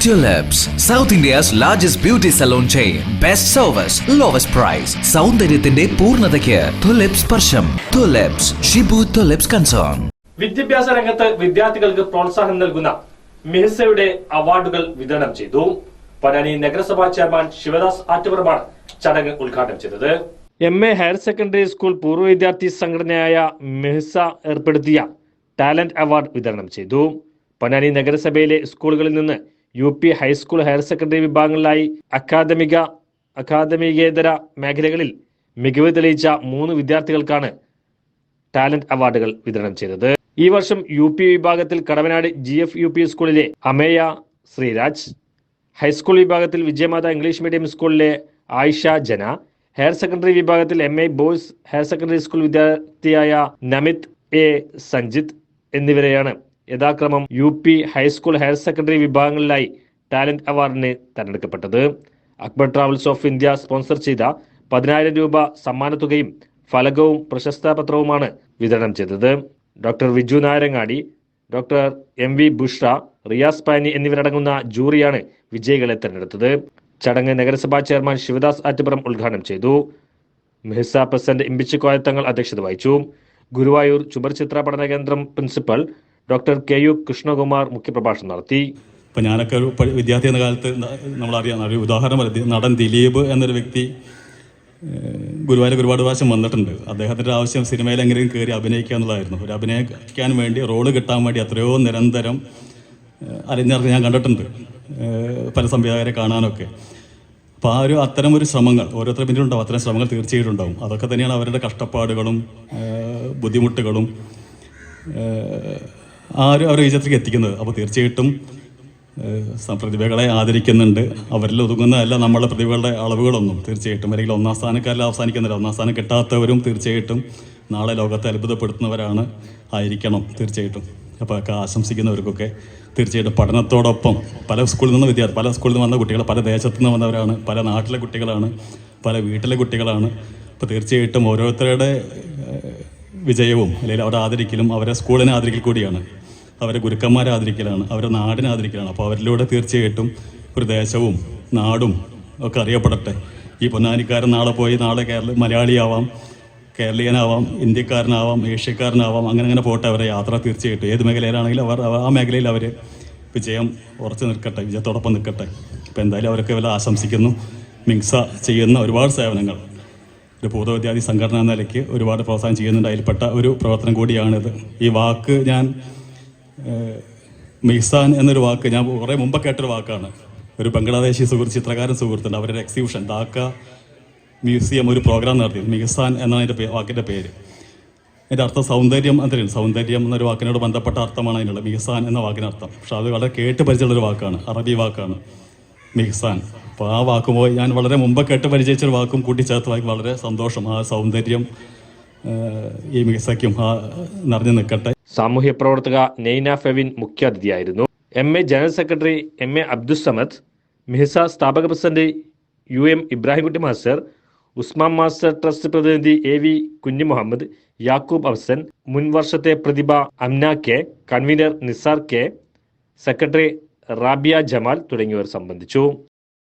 Tulips, South India's largest beauty salon chain. Best service, lowest price. സൗന്ദര്യത്തിന്റെ പൂർണ്ണതയ്ക്ക് Tulips സ്പർശം. Tulips, Shibu Tulips Concern. വിദ്യാഭ്യാസ രംഗത്ത് വിദ്യാർത്ഥികൾക്ക് പ്രോത്സാഹനം നൽകുന്ന മിഹിസയുടെ അവാർഡുകൾ വിതരണം ചെയ്തു. പൊന്നാനി നഗരസഭാ ചെയർമാൻ ശിവദാസ് ആറ്റുപുറമാണ് ചടങ്ങ് ഉദ്ഘാടനം ചെയ്തത്. MA ഹയർ സെക്കൻഡറി സ്കൂൾ പൂർവ്വ വിദ്യാർത്ഥി സംഘടനയായ മിഹിസ ഏർപ്പെടുത്തിയ ടാലന്റ് അവാർഡ് വിതരണം ചെയ്തു. പൊന്നാനി നഗരസഭയിലെ സ്കൂളുകളിൽ നിന്ന് UP ഹൈസ്കൂൾ ഹയർ സെക്കൻഡറി വിഭാഗങ്ങളിലായി അക്കാദമികേതര മേഖലകളിൽ മികവ് തെളിയിച്ച 3 വിദ്യാർത്ഥികൾക്കാണ് ടാലന്റ് അവാർഡുകൾ വിതരണം ചെയ്തത്. ഈ വർഷം UP വിഭാഗത്തിൽ കടവനാട് GFUP സ്കൂളിലെ അമേയ ശ്രീരാജ്, ഹൈസ്കൂൾ വിഭാഗത്തിൽ വിജയമാത ഇംഗ്ലീഷ് മീഡിയം സ്കൂളിലെ ആയിഷ ജന, ഹയർ സെക്കൻഡറി വിഭാഗത്തിൽ MA boys higher secondary school വിദ്യാർത്ഥിയായ നമിത് A സഞ്ജിത്ത് എന്നിവരെയാണ് യഥാക്രമം UP ഹൈസ്കൂൾ ഹയർ സെക്കൻഡറി വിഭാഗങ്ങളിലായി ടാലന്റ് അവാർഡിന് തെരഞ്ഞെടുക്കപ്പെട്ടത്. Akbar travels of India sponsor ചെയ്ത 10,000 രൂപ സമ്മാനത്തുകയും ഫലകവും പ്രശസ്തിപത്രവുമാണ് വിതരണം ചെയ്തത്. Doctor Viju Nayarangadi, doctor MV Bushra, Riyas Pani എന്നിവരടങ്ങുന്ന ജൂറിയാണ് വിജയികളെ തെരഞ്ഞെടുത്തത്. ചടങ്ങ് നഗരസഭാ ചെയർമാൻ ശിവദാസ് ആറ്റുപുറം ഉദ്ഘാടനം ചെയ്തു. മിഹിസ പ്രസിഡന്റ് ഇമ്പിച്ചിക്കോയ തങ്ങൾ അധ്യക്ഷത വഹിച്ചു. ഗുരുവായൂർ ചുമർചിത്ര പഠന കേന്ദ്രം പ്രിൻസിപ്പൽ ഡോക്ടർ KU കൃഷ്ണകുമാർ മുഖ്യപ്രഭാഷണം നടത്തി. ഇപ്പം ഞാനൊക്കെ ഒരു വിദ്യാർത്ഥി എന്ന കാലത്ത് നമ്മളറിയാം, ഒരു ഉദാഹരണം നടൻ ദിലീപ് എന്നൊരു വ്യക്തി ഗുരുവായൂർ ഒരുപാട് പ്രാവശ്യം വന്നിട്ടുണ്ട്. അദ്ദേഹത്തിൻ്റെ ആവശ്യം സിനിമയിൽ എങ്ങനെയും കയറി അഭിനയിക്കുക എന്നുള്ളതായിരുന്നു. ഒരു അഭിനയിക്കാൻ വേണ്ടി റോള് കിട്ടാൻ വേണ്ടി എത്രയോ നിരന്തരം അലിഞ്ഞിറങ്ങി ഞാൻ കണ്ടിട്ടുണ്ട്, പല സംവിധായകരെ കാണാനൊക്കെ. അപ്പോൾ അത്തരമൊരു ശ്രമങ്ങൾ ഓരോരുത്തർ പിന്നിലുണ്ടാവും, അത്തരം ശ്രമങ്ങൾ തീർച്ചയായിട്ടും ഉണ്ടാവും. അതൊക്കെ തന്നെയാണ് അവരുടെ കഷ്ടപ്പാടുകളും ബുദ്ധിമുട്ടുകളും അവരുടെ വിജയത്തിലേക്ക് എത്തിക്കുന്നത്. അപ്പോൾ തീർച്ചയായിട്ടും പ്രതിഭകളെ ആദരിക്കുന്നുണ്ട്. അവരിൽ ഒതുങ്ങുന്നതല്ല നമ്മളുടെ പ്രതിഭകളുടെ അളവുകളൊന്നും. തീർച്ചയായിട്ടും അല്ലെങ്കിൽ ഒന്നാം സ്ഥാനക്കാരിൽ അവസാനിക്കുന്നില്ല. ഒന്നാം സ്ഥാനം കിട്ടാത്തവരും തീർച്ചയായിട്ടും നാളെ ലോകത്തെ അത്ഭുതപ്പെടുത്തുന്നവരാണ് ആയിരിക്കണം തീർച്ചയായിട്ടും. അപ്പോൾ ഒക്കെ ആശംസിക്കുന്നവർക്കൊക്കെ തീർച്ചയായിട്ടും പഠനത്തോടൊപ്പം പല സ്കൂളിൽ നിന്ന് വന്ന കുട്ടികൾ പല ദേശത്തു നിന്ന് വന്നവരാണ്, പല നാട്ടിലെ കുട്ടികളാണ്, പല വീട്ടിലെ കുട്ടികളാണ്. അപ്പോൾ തീർച്ചയായിട്ടും ഓരോരുത്തരുടെ വിജയവും അല്ലെങ്കിൽ അവരെ ആദരിക്കലും അവരെ സ്കൂളിനെ ആദരിക്കൽ കൂടിയാണ്, അവരെ ഗുരുക്കന്മാരെ ആദരിക്കലാണ്, അവരെ നാടിനെ ആദരിക്കലാണ്. അപ്പോൾ അവരിലൂടെ തീർച്ചയായിട്ടും ഒരു ദേശവും നാടും ഒക്കെ അറിയപ്പെടട്ടെ. ഈ പൊന്നാനിക്കാരൻ നാളെ പോയി നാളെ മലയാളിയാവാം, കേരളീയനാവാം, ഇന്ത്യക്കാരനാവാം, ഏഷ്യക്കാരനാവാം, അങ്ങനെ പോട്ടെ അവരെ യാത്ര. തീർച്ചയായിട്ടും ഏത് മേഖലയിലാണെങ്കിലും ആ മേഖലയിൽ അവർ വിജയം ഉറച്ചു നിൽക്കട്ടെ, വിജയത്തോടൊപ്പം നിൽക്കട്ടെ. അപ്പോൾ എന്തായാലും അവരൊക്കെ വല്ല ആശംസിക്കുന്നു. മിക്സ ചെയ്യുന്ന ഒരുപാട് സേവനങ്ങൾ ഒരു പൂർവ്വ വിദ്യാർത്ഥി സംഘടന എന്ന നിലയ്ക്ക് ഒരുപാട് പ്രോത്സാഹനം ചെയ്യുന്നുണ്ട്. അതിൽപ്പെട്ട ഒരു പ്രവർത്തനം കൂടിയാണിത്. ഈ വാക്ക് ഞാൻ മിഹ്സാൻ എന്നൊരു വാക്ക് ഞാൻ കുറേ മുമ്പ് കേട്ടൊരു വാക്കാണ്. ഒരു ബംഗ്ലാദേശി ചിത്രകാരൻ സുഹൃത്തുണ്ട്, അവരുടെ എക്സിബിഷൻ ധാക്ക മ്യൂസിയം ഒരു പ്രോഗ്രാം നടത്തി. മിഹ്സാൻ എന്നാണ് അതിൻ്റെ വാക്കിൻ്റെ പേര്. അതിൻ്റെ അർത്ഥം സൗന്ദര്യം എന്നറിയും. സൗന്ദര്യം എന്നൊരു വാക്കിനോട് ബന്ധപ്പെട്ട അർത്ഥമാണ് അതിനുള്ള മിഹ്സാൻ എന്ന വാക്കിനർത്ഥം. പക്ഷെ അത് വളരെ കേട്ട് പരിചയമുള്ളൊരു വാക്കാണ്, അറബി വാക്കാണ് മിഹ്സാൻ. അപ്പോൾ ആ വാക്കും പോയി ഞാൻ വളരെ മുമ്പ് കേട്ട് പരിചയിച്ചൊരു വാക്കും കൂട്ടിച്ചേർത്ത് വാക്കി വളരെ സന്തോഷം. ആ സൗന്ദര്യം ഈ മിഹ്സയ്ക്കും നിറഞ്ഞു നിൽക്കട്ടെ. സാമൂഹ്യ പ്രവർത്തക നെയ്ന ഫെവിൻ മുഖ്യാതിഥിയായിരുന്നു. MA general secretary MA Abdusamad, Mihisa സ്ഥാപക president UM Ibrahimkutty master, Usman master trust പ്രതിനിധി AV കുഞ്ഞി മുഹമ്മദ്, യാക്കൂബ് അഫ്സൻ, മുൻ വർഷത്തെ പ്രതിഭ Amna K, convener Nisar K, secretary Rabiya Jamal തുടങ്ങിയവർ സംബന്ധിച്ചു.